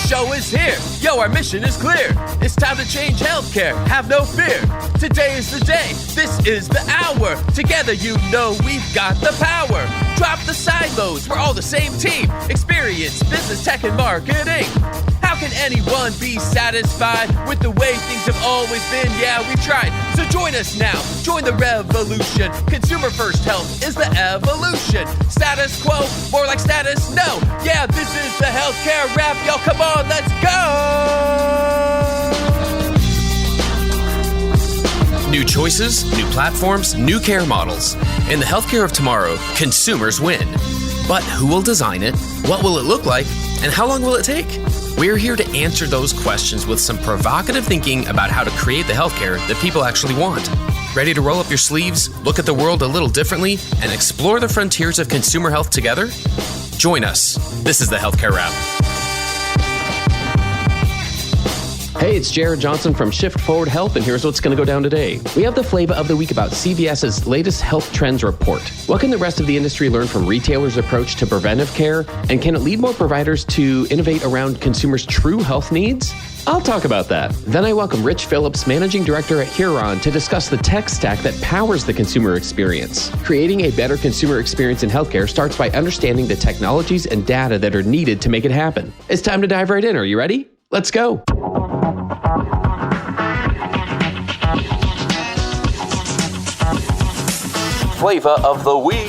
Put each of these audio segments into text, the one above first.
show is here. Yo, our mission is clear. It's time to change healthcare. Have no fear. Today is the day. This is the hour. Together, you know we've got the power. Drop the silos. We're all the same team. Experience, business, tech, and marketing. How can anyone be satisfied with the way things have always been? Yeah, we've tried. So join us now. Join the revolution. Consumer first health is the evolution. Status quo, more like status no. Yeah, this is the healthcare rap. Yo, come on, let's go. New choices, new platforms, new care models. In the healthcare of tomorrow, consumers win. But who will design it? What will it look like? And how long will it take? We're here to answer those questions with some provocative thinking about how to create the healthcare that people actually want. Ready to roll up your sleeves, look at the world a little differently, and explore the frontiers of consumer health together? Join us. This is the Healthcare Wrap. Hey, it's Jared Johnson from Shift Forward Health, and here's what's going to go down today. We have the flavor of the week about CVS's latest health trends report. What can the rest of the industry learn from retailers' approach to preventive care? And can it lead more providers to innovate around consumers' true health needs? I'll talk about that. Then I welcome Rich Phillips, Managing Director at Huron, to discuss the tech stack that powers the consumer experience. Creating a better consumer experience in healthcare starts by understanding the technologies and data that are needed to make it happen. It's time to dive right in. Are you ready? Let's go. Flavor of the week.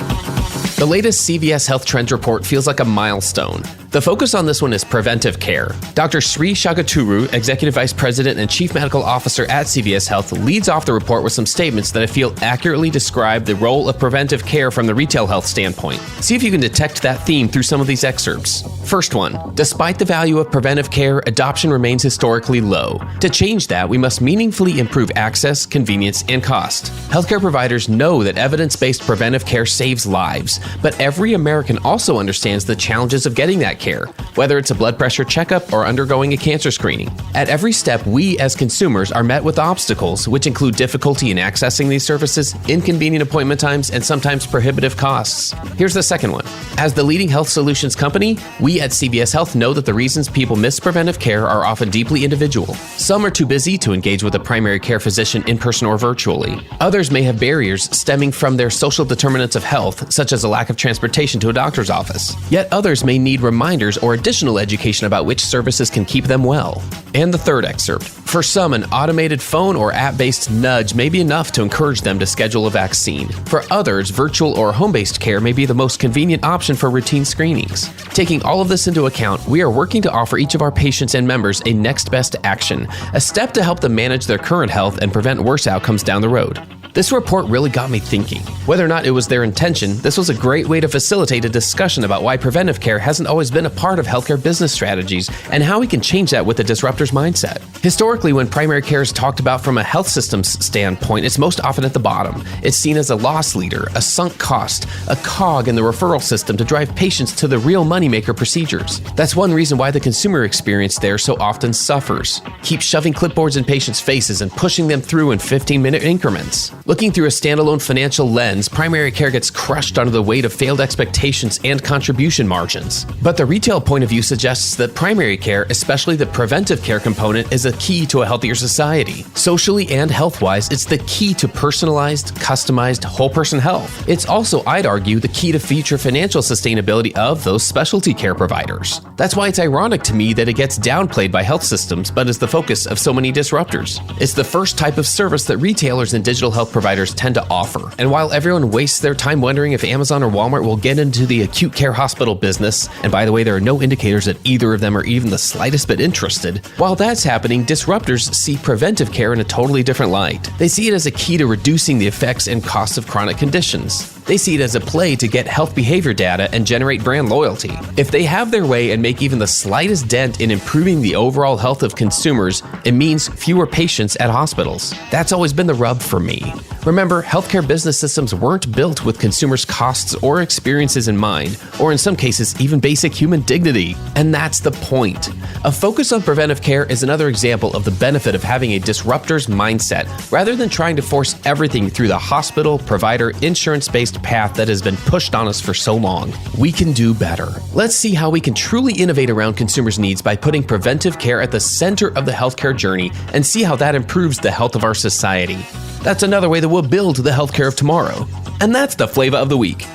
The latest CVS Health Trends report feels like a milestone. The focus on this one is preventive care. Dr. Sri Shagaturu, Executive Vice President and Chief Medical Officer at CVS Health, leads off the report with some statements that I feel accurately describe the role of preventive care from the retail health standpoint. See if you can detect that theme through some of these excerpts. First one, despite the value of preventive care, adoption remains historically low. To change that, we must meaningfully improve access, convenience, and cost. Healthcare providers know that evidence-based preventive care saves lives, but every American also understands the challenges of getting that care, whether it's a blood pressure checkup or undergoing a cancer screening. At every step, we as consumers are met with obstacles, which include difficulty in accessing these services, inconvenient appointment times, and sometimes prohibitive costs. Here's the second one. As the leading health solutions company, we at CVS Health know that the reasons people miss preventive care are often deeply individual. Some are too busy to engage with a primary care physician in person or virtually. Others may have barriers stemming from their social determinants of health, such as a lack of transportation to a doctor's office. Yet others may need reminders or additional education about which services can keep them well. And the third excerpt. For some, an automated phone or app-based nudge may be enough to encourage them to schedule a vaccine. For others, virtual or home-based care may be the most convenient option for routine screenings. Taking all of this into account, we are working to offer each of our patients and members a next best action, a step to help them manage their current health and prevent worse outcomes down the road. This report really got me thinking. Whether or not it was their intention, this was a great way to facilitate a discussion about why preventive care hasn't always been a part of healthcare business strategies and how we can change that with the disruptor's mindset. Historically, when primary care is talked about from a health systems standpoint, it's most often at the bottom. It's seen as a loss leader, a sunk cost, a cog in the referral system to drive patients to the real moneymaker procedures. That's one reason why the consumer experience there so often suffers. Keep shoving clipboards in patients' faces and pushing them through in 15-minute increments. Looking through a standalone financial lens, primary care gets crushed under the weight of failed expectations and contribution margins. But the retail point of view suggests that primary care, especially the preventive care component, is a key to a healthier society. Socially and health-wise, it's the key to personalized, customized, whole-person health. It's also, I'd argue, the key to future financial sustainability of those specialty care providers. That's why it's ironic to me that it gets downplayed by health systems, but is the focus of so many disruptors. It's the first type of service that retailers and digital health providers tend to offer. And while everyone wastes their time wondering if Amazon or Walmart will get into the acute care hospital business, and by the way, there are no indicators that either of them are even the slightest bit interested, while that's happening, disruptors see preventive care in a totally different light. They see it as a key to reducing the effects and costs of chronic conditions. They see it as a play to get health behavior data and generate brand loyalty. If they have their way and make even the slightest dent in improving the overall health of consumers, it means fewer patients at hospitals. That's always been the rub for me. Remember, healthcare business systems weren't built with consumers' costs or experiences in mind, or in some cases, even basic human dignity. And that's the point. A focus on preventive care is another example of the benefit of having a disruptor's mindset, rather than trying to force everything through the hospital, provider, insurance-based established path that has been pushed on us for so long. We can do better. Let's see how we can truly innovate around consumers' needs by putting preventive care at the center of the healthcare journey and see how that improves the health of our society. That's another way that we'll build the healthcare of tomorrow. And that's the flavor of the week.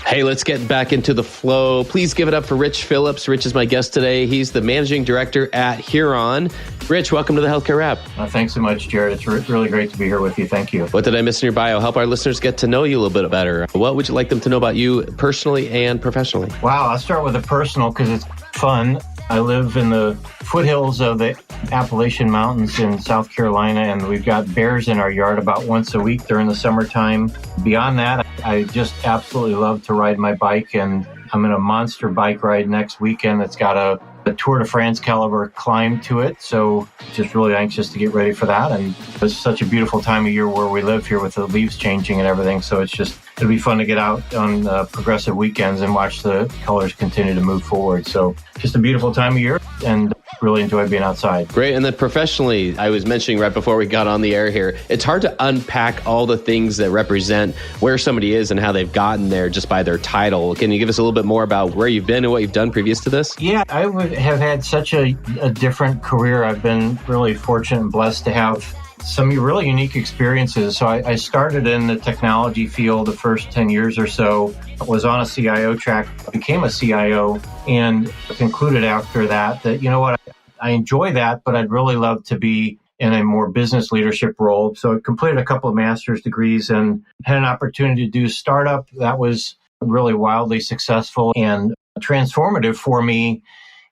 Hey, let's get back into the flow. Please give it up for Rich Phillips. Rich is my guest today. He's the managing director at Huron. Rich, welcome to the Healthcare Wrap. Thanks so much, Jared. It's really great to be here with you. Thank you. What did I miss in your bio? Help our listeners get to know you a little bit better. What would you like them to know about you personally and professionally? Wow, I'll start with the personal because it's fun. I live in the foothills of the Appalachian Mountains in South Carolina, and we've got bears in our yard about once a week during the summertime. Beyond that, I just absolutely love to ride my bike, and I'm in a monster bike ride next weekend that's got a Tour de France caliber climb to it. So just really anxious to get ready for that. And it's such a beautiful time of year where we live here with the leaves changing and everything. So it'll be fun to get out on progressive weekends and watch the colors continue to move forward. So just a beautiful time of year and really enjoy being outside. Great. And then professionally, I was mentioning right before we got on the air here, it's hard to unpack all the things that represent where somebody is and how they've gotten there just by their title. Can you give us a little bit more about where you've been and what you've done previous to this? Yeah, I would have had such a different career. I've been really fortunate and blessed to have some really unique experiences. So I started in the technology field the first 10 years or so, was on a CIO track, became a CIO, and concluded after that, you know what, I enjoy that, but I'd really love to be in a more business leadership role. So I completed a couple of master's degrees and had an opportunity to do startup that was really wildly successful and transformative for me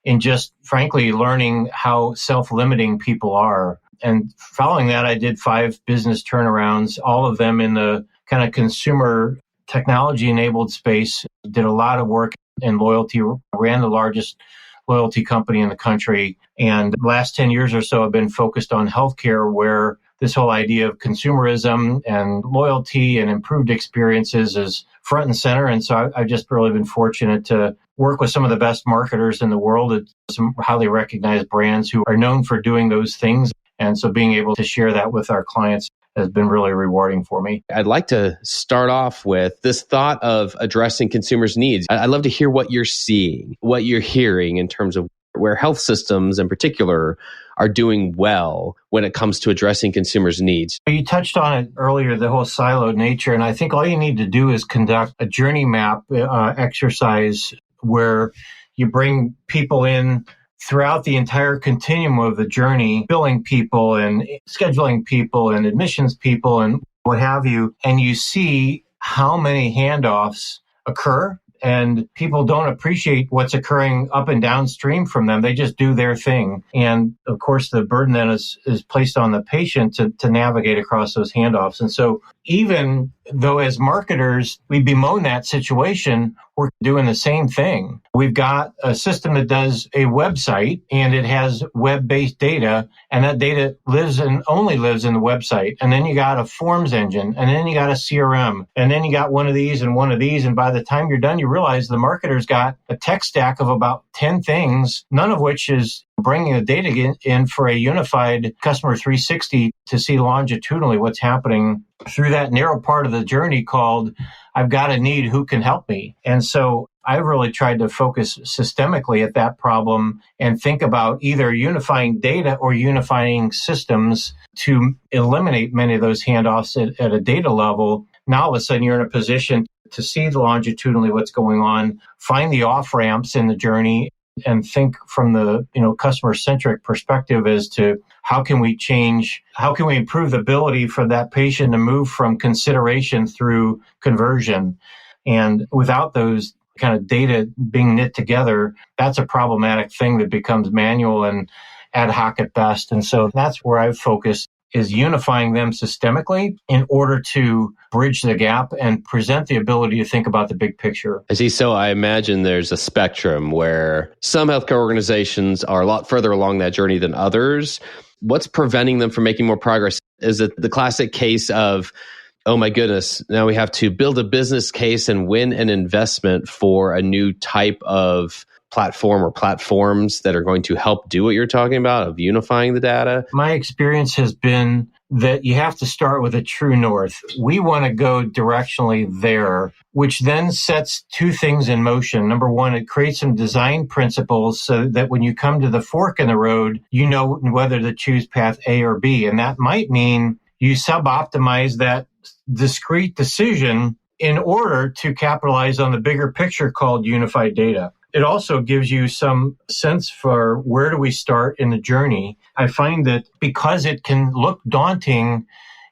in just frankly learning how self-limiting people are. And following that, I did 5 business turnarounds, all of them in the kind of consumer technology-enabled space. Did a lot of work in loyalty, ran the largest loyalty company in the country. And the last 10 years or so, I've been focused on healthcare, where this whole idea of consumerism and loyalty and improved experiences is front and center. And so I've just really been fortunate to work with some of the best marketers in the world at some highly recognized brands who are known for doing those things. And so being able to share that with our clients has been really rewarding for me. I'd like to start off with this thought of addressing consumers' needs. I'd love to hear what you're seeing, what you're hearing in terms of where health systems in particular are doing well when it comes to addressing consumers' needs. You touched on it earlier, the whole siloed nature. And I think all you need to do is conduct a journey map exercise where you bring people in throughout the entire continuum of the journey, billing people and scheduling people and admissions people and what have you, and you see how many handoffs occur. And people don't appreciate what's occurring up and downstream from them. They just do their thing. And of course, the burden then is placed on the patient to navigate across those handoffs. And so even though as marketers, we bemoan that situation, we're doing the same thing. We've got a system that does a website and it has web-based data, and that data lives and only lives in the website. And then you got a forms engine, and then you got a CRM, and then you got one of these and one of these. And by the time you're done, you realize the marketer's got a tech stack of about 10 things, none of which is bringing the data in for a unified customer 360 to see longitudinally what's happening through that narrow part of the journey called I've got a need, who can help me? And so I really tried to focus systemically at that problem and think about either unifying data or unifying systems to eliminate many of those handoffs at a data level. Now all of a sudden you're in a position to see longitudinally what's going on, find the off-ramps in the journey, and think from the customer-centric perspective as to how can we improve the ability for that patient to move from consideration through conversion. And without those kind of data being knit together, that's a problematic thing that becomes manual and ad hoc at best. And so that's where I've focused, is unifying them systemically in order to bridge the gap and present the ability to think about the big picture. I see. So I imagine there's a spectrum where some healthcare organizations are a lot further along that journey than others. What's preventing them from making more progress? Is it the classic case of oh my goodness, now we have to build a business case and win an investment for a new type of platform or platforms that are going to help do what you're talking about of unifying the data? My experience has been that you have to start with a true north. We want to go directionally there, which then sets two things in motion. Number one, it creates some design principles so that when you come to the fork in the road, you know whether to choose path A or B. And that might mean you sub-optimize that discrete decision in order to capitalize on the bigger picture called unified data. It also gives you some sense for where do we start in the journey. I find that because it can look daunting,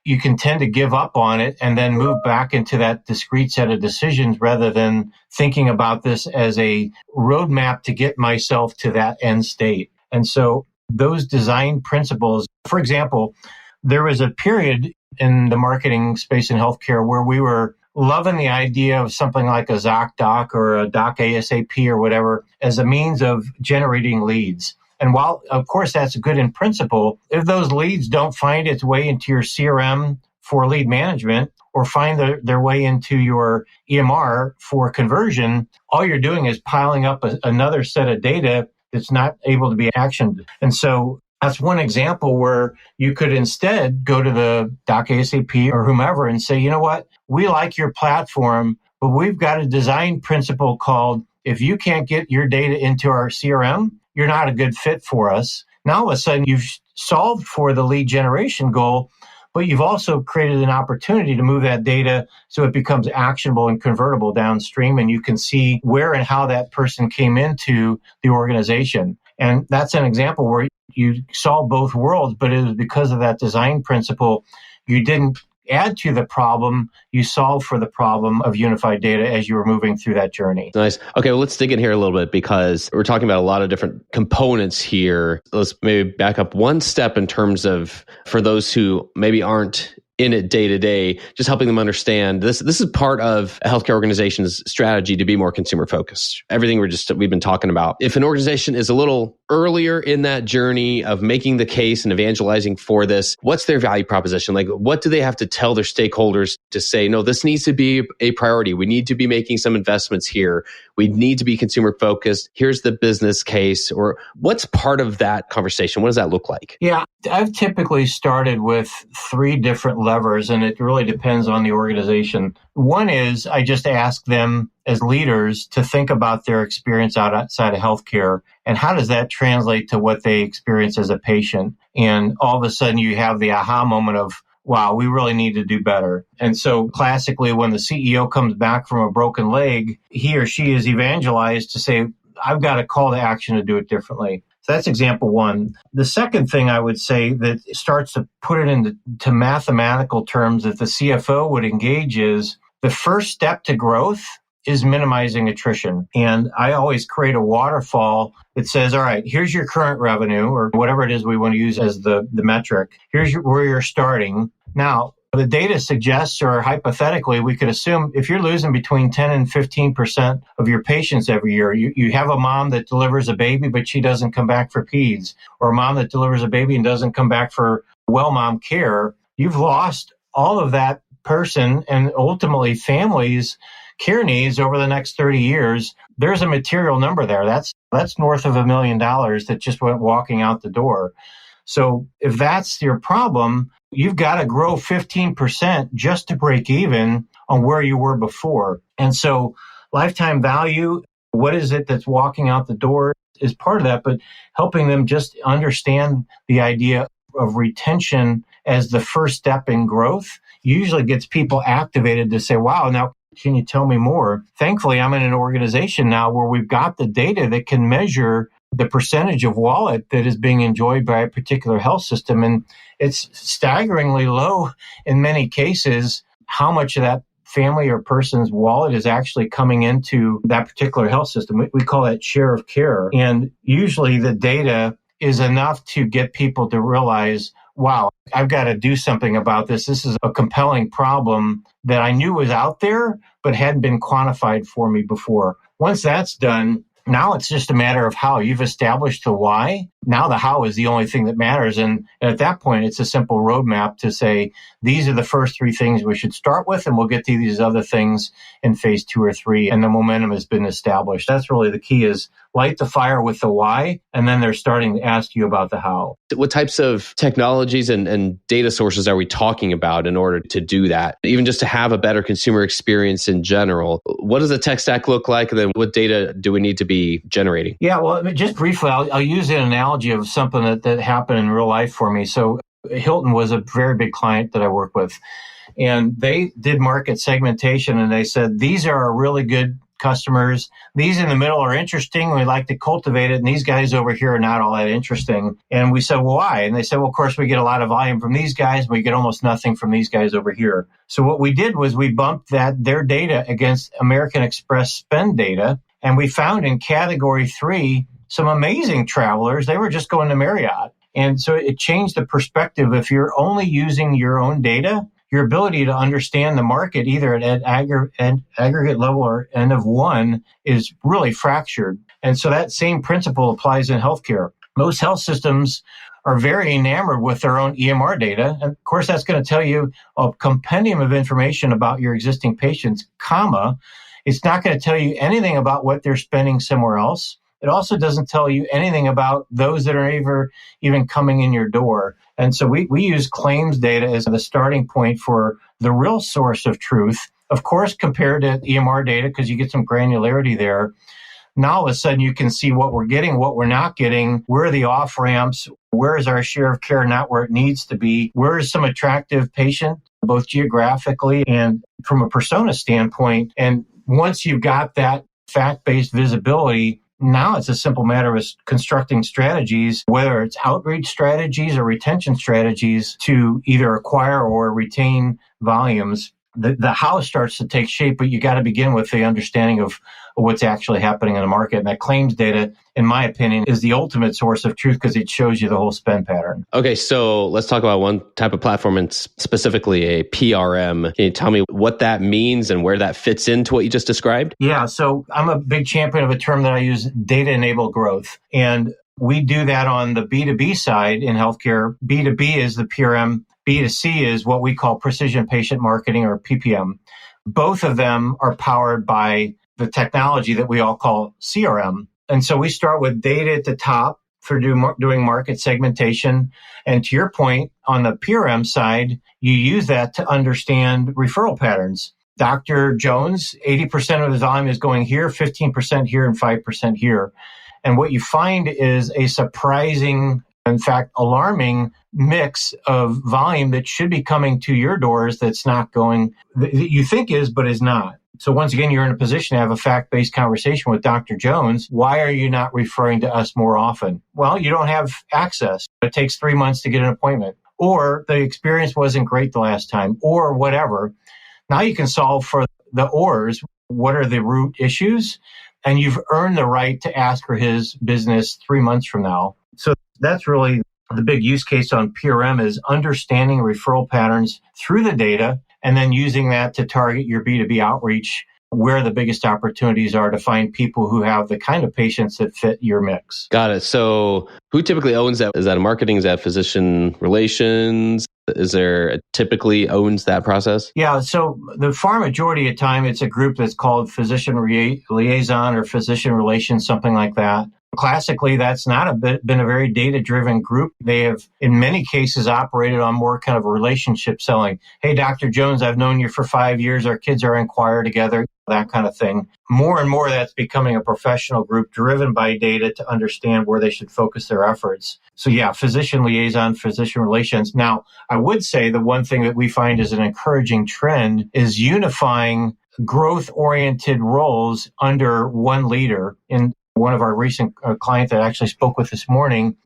you can tend to give up on it and then move back into that discrete set of decisions rather than thinking about this as a roadmap to get myself to that end state. And so those design principles, for example, there was a period in the marketing space in healthcare where we were loving the idea of something like a ZocDoc or a Doc ASAP or whatever as a means of generating leads. And while, of course, that's good in principle, if those leads don't find its way into your CRM for lead management or find their way into your EMR for conversion, all you're doing is piling up another set of data that's not able to be actioned. And so that's one example where you could instead go to the Doc ASAP or whomever and say, you know what, we like your platform, but we've got a design principle called, if you can't get your data into our CRM, you're not a good fit for us. Now all of a sudden you've solved for the lead generation goal, but you've also created an opportunity to move that data so it becomes actionable and convertible downstream, and you can see where and how that person came into the organization. And that's an example where you solve both worlds, but it was because of that design principle. You didn't add to the problem, you solve for the problem of unified data as you were moving through that journey. Nice. Okay, well, let's dig in here a little bit because we're talking about a lot of different components here. Let's maybe back up one step in terms of, for those who maybe aren't in it day to day, just helping them understand this is part of a healthcare organization's strategy to be more consumer focused. Everything we've been talking about. If an organization is a little earlier in that journey of making the case and evangelizing for this, what's their value proposition? Like, what do they have to tell their stakeholders to say, no, this needs to be a priority. We need to be making some investments here. We need to be consumer focused. Here's the business case. Or what's part of that conversation? What does that look like? Yeah, I've typically started with 3 different levers, and it really depends on the organization. One is I just ask them as leaders to think about their experience outside of healthcare and how does that translate to what they experience as a patient. And all of a sudden you have the aha moment of, wow, we really need to do better. And so classically, when the CEO comes back from a broken leg, he or she is evangelized to say, I've got a call to action to do it differently. So that's example one. The second thing I would say that starts to put it into mathematical terms that the CFO would engage is the first step to growth is minimizing attrition. And I always create a waterfall that says, all right, here's your current revenue or whatever it is we want to use as the metric. Here's where you're starting. Now, the data suggests, or hypothetically, we could assume if you're losing between 10 and 15% of your patients every year, you have a mom that delivers a baby, but she doesn't come back for peds, or a mom that delivers a baby and doesn't come back for well mom care, you've lost all of that person and ultimately families' care needs over the next 30 years. There's a material number there. That's north of $1 million that just went walking out the door. So if that's your problem, you've got to grow 15% just to break even on where you were before. And so lifetime value, what is it that's walking out the door is part of that, but helping them just understand the idea of retention as the first step in growth usually gets people activated to say, wow, now can you tell me more? Thankfully, I'm in an organization now where we've got the data that can measure the percentage of wallet that is being enjoyed by a particular health system. And it's staggeringly low in many cases how much of that family or person's wallet is actually coming into that particular health system. We call that share of care. And usually the data is enough to get people to realize, wow, I've got to do something about this. This is a compelling problem that I knew was out there, but hadn't been quantified for me before. Once that's done, now it's just a matter of how. You've established the why. Now the how is the only thing that matters. And at that point, it's a simple roadmap to say, these are the first 3 things we should start with, and we'll get to these other things in phase 2 or 3. And the momentum has been established. That's really the key, is light the fire with the why, and then they're starting to ask you about the how. What types of technologies and data sources are we talking about in order to do that? Even just to have a better consumer experience in general, what does the tech stack look like? And then what data do we need to be generating? Yeah, well, just briefly, I'll use an analogy of something that happened in real life for me. So Hilton was a very big client that I work with, and they did market segmentation, and they said, these are our really good customers. These in the middle are interesting. We like to cultivate it. And these guys over here are not all that interesting. And we said, well, why? And they said, well, of course, we get a lot of volume from these guys. We get almost nothing from these guys over here. So what we did was we bumped their data against American Express spend data. And we found in category 3 some amazing travelers. They were just going to Marriott. And so it changed the perspective. If you're only using your own data, your ability to understand the market, either at aggregate level or N of 1, is really fractured. And so that same principle applies in healthcare. Most health systems are very enamored with their own EMR data. And of course, that's going to tell you a compendium of information about your existing patients, comma. It's not going to tell you anything about what they're spending somewhere else. It also doesn't tell you anything about those that are even coming in your door. And so we use claims data as the starting point for the real source of truth. Of course, compared to EMR data, because you get some granularity there. Now, all of a sudden, you can see what we're getting, what we're not getting, where are the off-ramps, where is our share of care not where it needs to be, where is some attractive patient, both geographically and from a persona standpoint. And once you've got that fact-based visibility, now it's a simple matter of constructing strategies, whether it's outreach strategies or retention strategies, to either acquire or retain volumes. The how starts to take shape, but you got to begin with the understanding of what's actually happening in the market. And that claims data, in my opinion, is the ultimate source of truth because it shows you the whole spend pattern. Okay, so let's talk about one type of platform, and specifically a PRM. Can you tell me what that means and where that fits into what you just described? Yeah, so I'm a big champion of a term that I use, data-enabled growth. And we do that on the B2B side in healthcare. B2B is the PRM. B2C is what we call precision patient marketing, or PPM. Both of them are powered by the technology that we all call CRM. And so we start with data at the top for doing market segmentation. And to your point, on the PRM side, you use that to understand referral patterns. Dr. Jones, 80% of his volume is going here, 15% here, and 5% here. And what you find is a surprising, in fact, alarming mix of volume that should be coming to your doors that's not going, that you think is, but is not. So once again, you're in a position to have a fact-based conversation with Dr. Jones. Why are you not referring to us more often? Well, you don't have access. It takes 3 months to get an appointment. Or the experience wasn't great the last time, or whatever. Now you can solve for the ors. What are the root issues? And you've earned the right to ask for his business 3 months from now. So that's really the big use case on PRM, is understanding referral patterns through the data and then using that to target your B2B outreach, where the biggest opportunities are to find people who have the kind of patients that fit your mix. Got it. So who typically owns that? Is that marketing? Is that physician relations? Is there typically owns that process? Yeah. So the far majority of time, it's a group that's called physician liaison or physician relations, something like that. Classically, that's not been a very data-driven group. They have, in many cases, operated on more kind of a relationship selling. Hey, Dr. Jones, I've known you for 5 years. Our kids are in choir together, that kind of thing. More and more, that's becoming a professional group driven by data to understand where they should focus their efforts. So yeah, physician liaison, physician relations. Now, I would say the one thing that we find is an encouraging trend is unifying growth-oriented roles under one leader. In one of our recent clients that I actually spoke with this morning,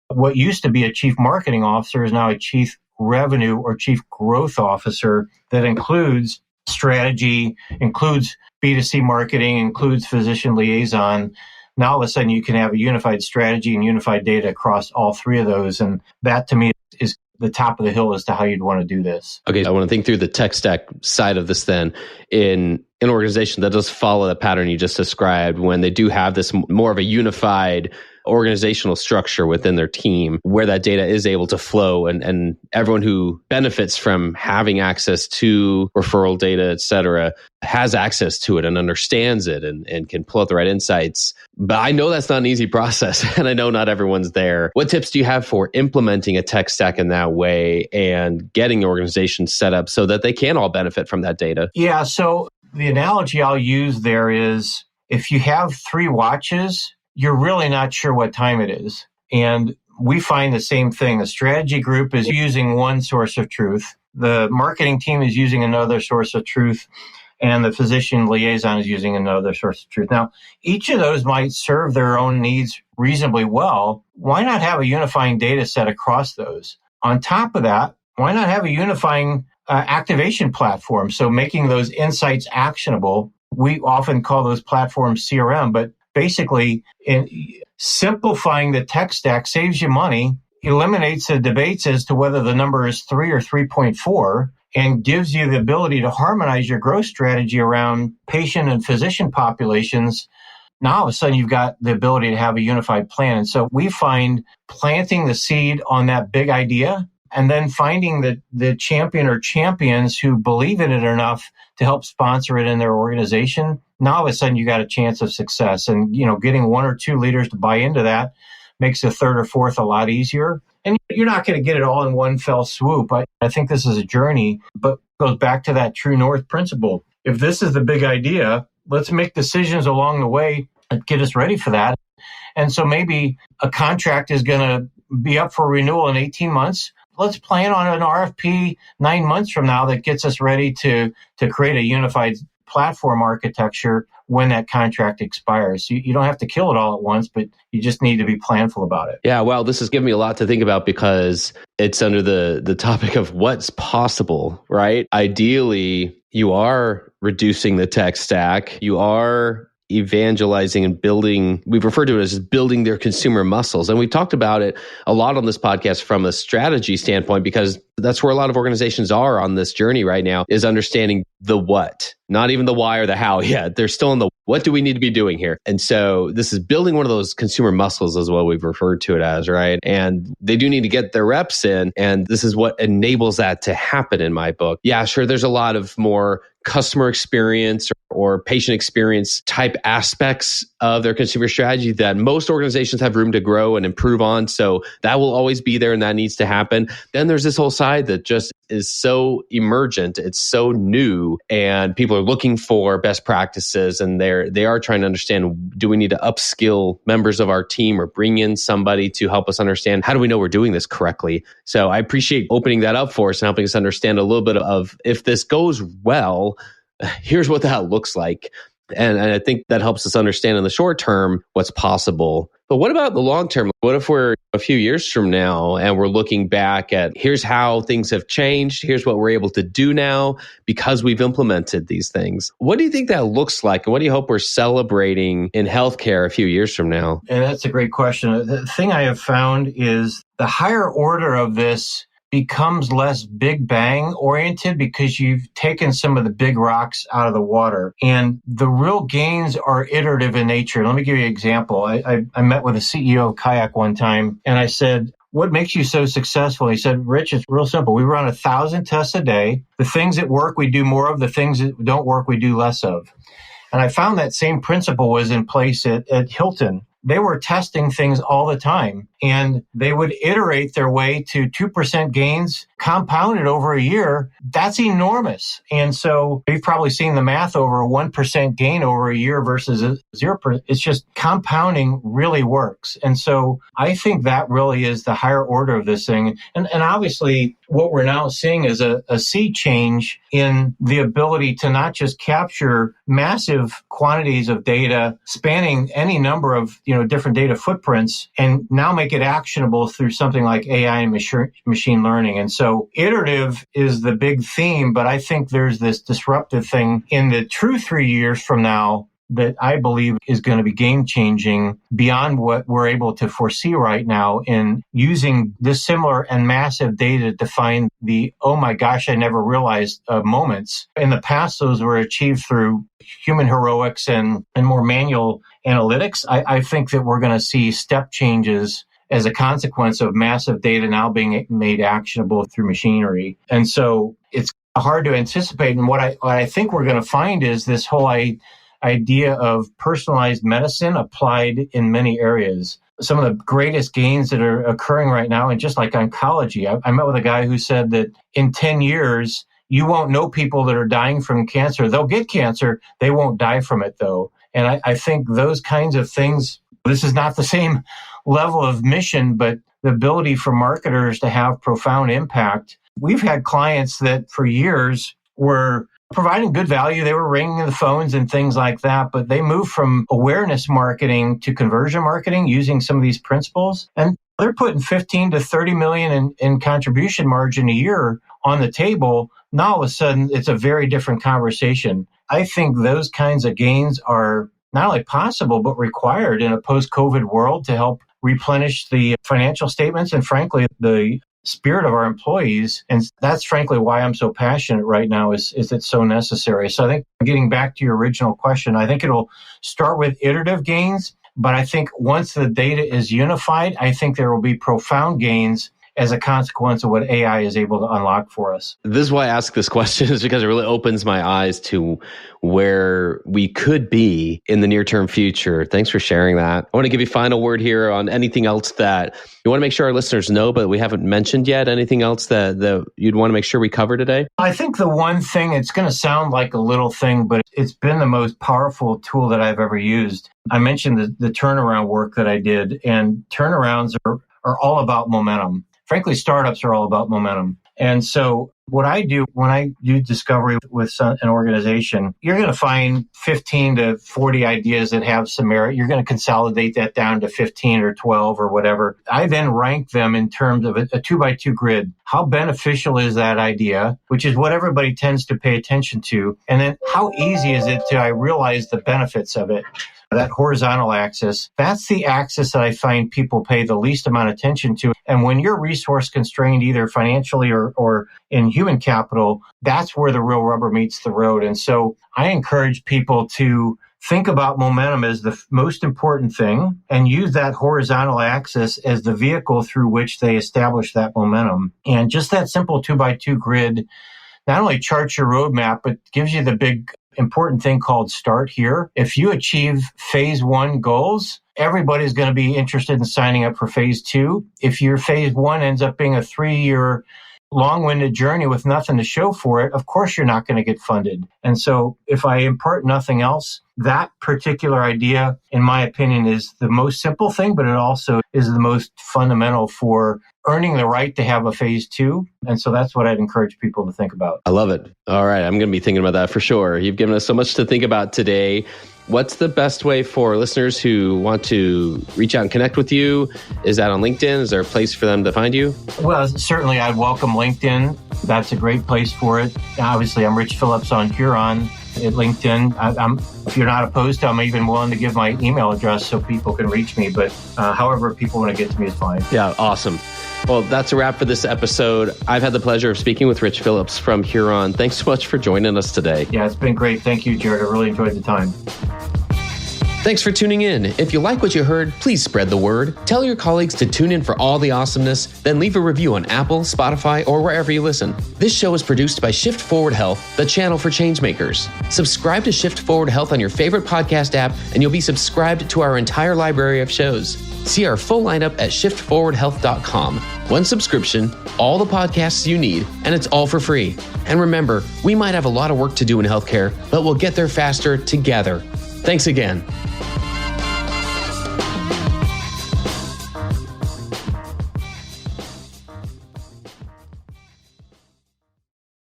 what used to be a chief marketing officer is now a chief revenue or chief growth officer that includes strategy, includes B2C marketing, includes physician liaison. Now all of a sudden you can have a unified strategy and unified data across all three of those. And that to me is the top of the hill as to how you'd want to do this. Okay, I want to think through the tech stack side of this then. In an organization that does follow the pattern you just described, when they do have this more of a unified organizational structure within their team where that data is able to flow, and everyone who benefits from having access to referral data, et cetera, has access to it and understands it and can pull out the right insights. But I know that's not an easy process, and I know not everyone's there. What tips do you have for implementing a tech stack in that way and getting organizations set up so that they can all benefit from that data? Yeah, so the analogy I'll use there is if you have 3 watches, you're really not sure what time it is. And we find the same thing. The strategy group is using one source of truth. The marketing team is using another source of truth. And the physician liaison is using another source of truth. Now, each of those might serve their own needs reasonably well. Why not have a unifying data set across those? On top of that, why not have a unifying activation platform? So making those insights actionable. We often call those platforms CRM, but basically simplifying the tech stack saves you money, eliminates the debates as to whether the number is 3 or 3.4, and gives you the ability to harmonize your growth strategy around patient and physician populations. Now, all of a sudden, you've got the ability to have a unified plan. And so we find planting the seed on that big idea and then finding the champion or champions who believe in it enough to help sponsor it in their organization. Now, all of a sudden, you got a chance of success. And, getting 1 or 2 leaders to buy into that makes the 3rd or 4th a lot easier. And you're not going to get it all in one fell swoop. I think this is a journey, but it goes back to that true north principle. If this is the big idea, let's make decisions along the way that get us ready for that. And so maybe a contract is going to be up for renewal in 18 months. Let's plan on an RFP 9 months from now that gets us ready to create a unified platform architecture when that contract expires. You don't have to kill it all at once, but you just need to be planful about it. Yeah, well, this has given me a lot to think about because it's under the topic of what's possible, right? Ideally, you are reducing the tech stack. You are evangelizing and building, we've referred to it as building their consumer muscles. And we talked about it a lot on this podcast from a strategy standpoint, because that's where a lot of organizations are on this journey right now, is understanding the what, not even the why or the how yet. They're still in the what do we need to be doing here? And so this is building one of those consumer muscles as well, we've referred to it as, right? And they do need to get their reps in. And this is what enables that to happen in my book. Yeah, sure. There's a lot of more customer experience or patient experience type aspects of their consumer strategy that most organizations have room to grow and improve on. So that will always be there and that needs to happen. Then there's this whole side that just is so emergent. It's so new and people are looking for best practices and they are trying to understand, do we need to upskill members of our team or bring in somebody to help us understand how do we know we're doing this correctly? So I appreciate opening that up for us and helping us understand a little bit of if this goes well, here's what that looks like. And I think that helps us understand in the short term what's possible. But what about the long term? What if we're a few years from now and we're looking back at here's how things have changed. Here's what we're able to do now because we've implemented these things. What do you think that looks like? And what do you hope we're celebrating in healthcare a few years from now? And that's a great question. The thing I have found is the higher order of this becomes less big bang oriented because you've taken some of the big rocks out of the water. And the real gains are iterative in nature. Let me give you an example. I met with a CEO of Kayak one time and I said, what makes you so successful? He said, Rich, it's real simple. We run 1,000 tests a day. The things that work, we do more of. The things that don't work, we do less of. And I found that same principle was in place at Hilton. They were testing things all the time, and they would iterate their way to 2% gains compounded over a year. That's enormous. And so you've probably seen the math over a 1% gain over a year versus a 0%. It's just compounding really works. And so I think that really is the higher order of this thing. And obviously what we're now seeing is a sea change in the ability to not just capture massive quantities of data spanning any number of different data footprints and now make it actionable through something like AI and machine learning. And so iterative is the big theme, but I think there's this disruptive thing in the true 3 years from now that I believe is going to be game-changing beyond what we're able to foresee right now in using this similar and massive data to find the, oh my gosh, I never realized moments. In the past, those were achieved through human heroics and more manual analytics. I think that we're going to see step changes as a consequence of massive data now being made actionable through machinery. And so it's hard to anticipate. And what I think we're going to find is this whole idea of personalized medicine applied in many areas. Some of the greatest gains that are occurring right now, and just like oncology, I met with a guy who said that in 10 years, you won't know people that are dying from cancer. They'll get cancer. They won't die from it, though. And I think those kinds of things, this is not the same level of mission, but the ability for marketers to have profound impact. We've had clients that for years were providing good value. They were ringing the phones and things like that, but they moved from awareness marketing to conversion marketing using some of these principles. And they're putting 15 to 30 million in contribution margin a year on the table. Now all of a sudden, it's a very different conversation. I think those kinds of gains are not only possible, but required in a post-COVID world to help replenish the financial statements and, frankly, the spirit of our employees. And that's frankly why I'm so passionate right now is it's so necessary. So I think getting back to your original question, I think it'll start with iterative gains, but I think once the data is unified, I think there will be profound gains as a consequence of what AI is able to unlock for us. This is why I ask this question, is because it really opens my eyes to where we could be in the near-term future. Thanks for sharing that. I want to give you a final word here on anything else that you want to make sure our listeners know, but we haven't mentioned yet. Anything else that you'd want to make sure we cover today? I think the one thing, it's going to sound like a little thing, but it's been the most powerful tool that I've ever used. I mentioned the turnaround work that I did, and turnarounds are all about momentum. Frankly, startups are all about momentum. And so what I do when I do discovery with an organization, you're going to find 15 to 40 ideas that have some merit. You're going to consolidate that down to 15 or 12 or whatever. I then rank them in terms of a 2x2 grid. How beneficial is that idea, which is what everybody tends to pay attention to? And then how easy is it to realize the benefits of it? That horizontal axis, that's the axis that I find people pay the least amount of attention to. And when you're resource constrained, either financially or in human capital, that's where the real rubber meets the road. And so I encourage people to think about momentum as the most important thing and use that horizontal axis as the vehicle through which they establish that momentum. And just that simple 2x2 grid not only charts your roadmap, but gives you the big important thing called start here. If you achieve phase 1 goals, everybody's going to be interested in signing up for phase 2. If your phase 1 ends up being a 3-year long-winded journey with nothing to show for it, of course you're not going to get funded. And so if I impart nothing else, that particular idea, in my opinion, is the most simple thing, but it also is the most fundamental for earning the right to have a phase 2. And so that's what I'd encourage people to think about. I love it. All right. I'm going to be thinking about that for sure. You've given us so much to think about today. What's the best way for listeners who want to reach out and connect with you? Is that on LinkedIn? Is there a place for them to find you? Well, certainly I'd welcome LinkedIn. That's a great place for it. Obviously, I'm Rich Phillips on Huron at LinkedIn. If you're not opposed to, I'm even willing to give my email address so people can reach me. But however people want to get to me is fine. Yeah, awesome. Well, that's a wrap for this episode. I've had the pleasure of speaking with Rich Phillips from Huron. Thanks so much for joining us today. Yeah, it's been great. Thank you, Jared. I really enjoyed the time. Thanks for tuning in. If you like what you heard, please spread the word. Tell your colleagues to tune in for all the awesomeness, then leave a review on Apple, Spotify, or wherever you listen. This show is produced by Shift Forward Health, the channel for changemakers. Subscribe to Shift Forward Health on your favorite podcast app, and you'll be subscribed to our entire library of shows. See our full lineup at shiftforwardhealth.com. One subscription, all the podcasts you need, and it's all for free. And remember, we might have a lot of work to do in healthcare, but we'll get there faster together. Thanks again.